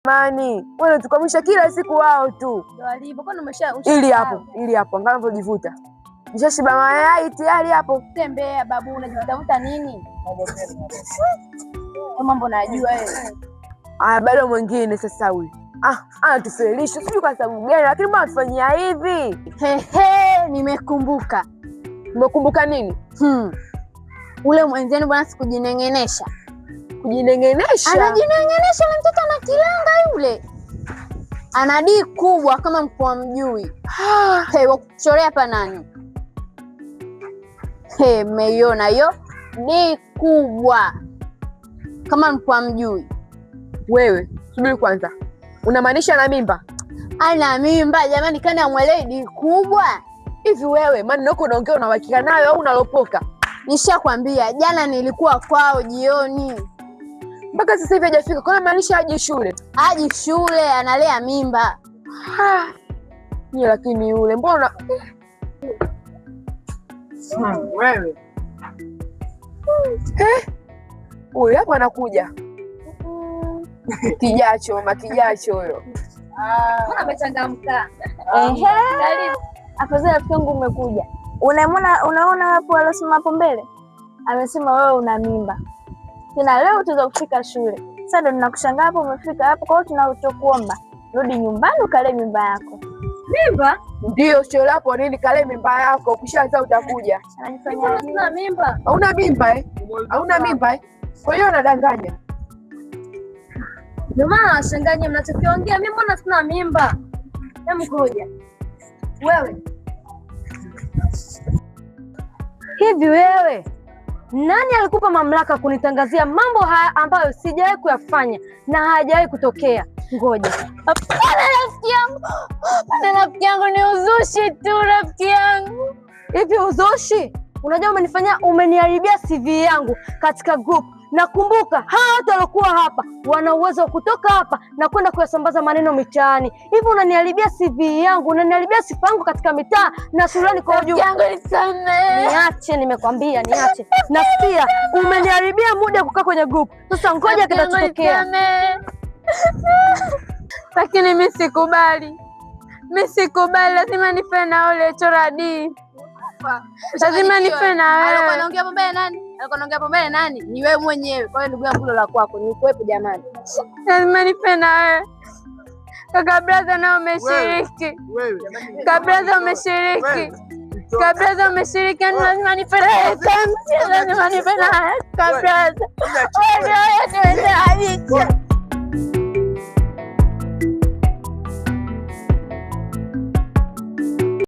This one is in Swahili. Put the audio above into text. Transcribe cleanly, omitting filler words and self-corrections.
Mani, wanatukwamisha kila siku wao tu. Ndio walivyo. Kwani Ili hapo angalau unavyojivuta. Nishashiba mayai tayari hapo. Tembea babu, unajitafuta nini? Mambo najua wewe. Bado mwingine sasa huyu. Anatufelisha sijui kwa sababu gani, lakini mbona tufanyia hivi? Nimekumbuka. Umekumbuka nini? Ule mwenzenu bwana sikujinengenesha. Kujinengenesha? Anajinengenesha na mtoto ana kilanga yule. Ana dii kubwa kama mkuu mjui. Wakuchorea hapa nani? Mmeiona hiyo? Dii kubwa kama mkuu mjui. Wewe, subiri kwanza. Unamaanisha ana mimba? Ana mimba jamani, kani amwelei dii kubwa. Hivi wewe, maana uko unaongea unawakika nayo au unalopoka? Nishakwambia jana nilikuwa kwao jioni. Mpaka sasa hivi hajafika. Kwa maanisha aje shule? Aje shule, analea mimba. Ni lakini yule mbona wewe? Huyu hapa anakuja. Kijacho, mama kijacho huyo. Mbona amechangamka? Afadhali rafiki yangu umekuja. Unaona hapo alosema hapo mbele? Amesema wewe una mimba. Tena leo utaweza kufika shule. Sasa ndo ninakushangaa hapo umefika hapo, kwa hiyo tunachokuomba rudi nyumbani ukale mimba yako. Mimba? Ndio shule hapo nini, kale mimba yako. Ukishaanza utakuja. Ananifanyia sina mimba. Hauna mimba Hauna mimba Kwa hiyo unadanganya. Ndio maana washanganye mnachokiongea. Mimi mbona sina mimba? Hebu ngoja. Wewe. Hivi wewe, nani alikupa mamlaka kunitangazia mambo haya ambayo sijawahi kuyafanya na hajawahi kutokea? Ngoja. Rafiki yangu ni uzushi tu rafiki yangu. Hivi uzushi? Unajua umeniharibia CV yangu katika group. Nakumbuka hawa watu walikuwa hapa wana uwezo wa kutoka hapa na kwenda kuyasambaza maneno mitaani. Hivi unaniharibia CV yangu, unaniharibia sifa yangu katika mitaa na shuleni kwa ujumla. Niache, nimekwambia niache. Nasikia umeniharibia muda kukaa kwenye group. Sasa ngoja kitatokea. Lakini mimi sikubali. Lazima nife na ule choradi. Lazima nife na wewe. Alikuwa anaongea pombe nani? Ni wewe mwenyewe. Kwa hiyo ndugu yangu la kwako ni kuepo jamani. Lazima nife na wewe. Kaka brother nao umeshiriki. Kaka umeshiriki. Lazima nife na wewe. Lazima nife na wewe. Kaka brother. Wewe ndio